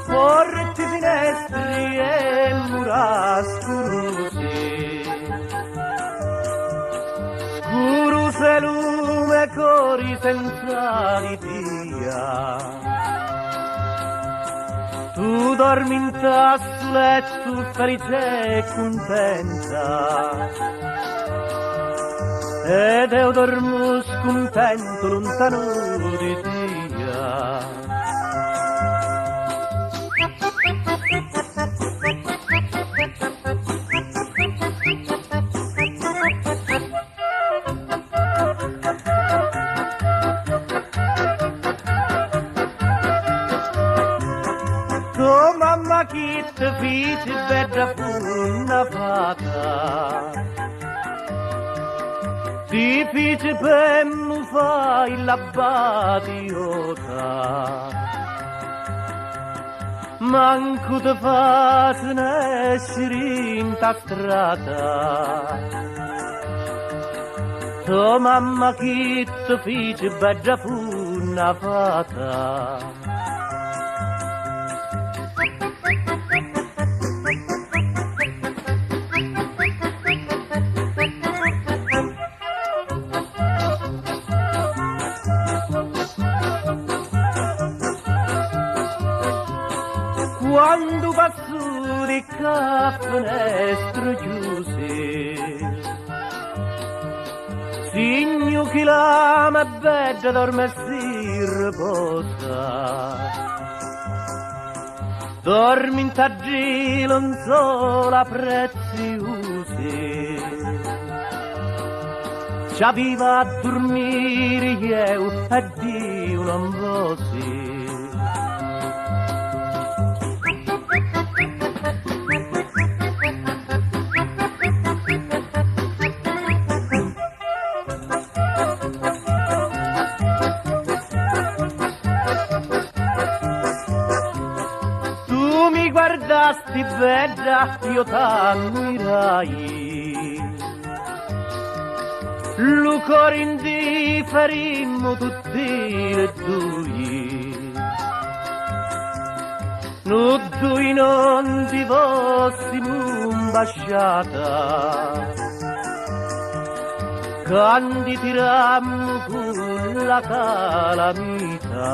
Porti finestri e mura scuruse, scuruse lume cori senza lidia. Tu dormi in sul letto felice e contenta, ed io dormo scontento lontano di te. Tu mamma chi ti fece bella una fata, ti fece per mi fai la badiota, manco te fa se ne escere in ta strada. Tu mamma chi ti fece bella una fata. Quando passo di finestre chiuse, segno che la mia bella dorme e si riposa. Dormi in taggilo un sola preziose, ci aveva a dormire io e Dio non vosi. Mi guardasti bella, io t'ammirai, lo cuore indifferimmo tutti e due, noi due non ti fossimo basciata, quando tirammo con la calamita.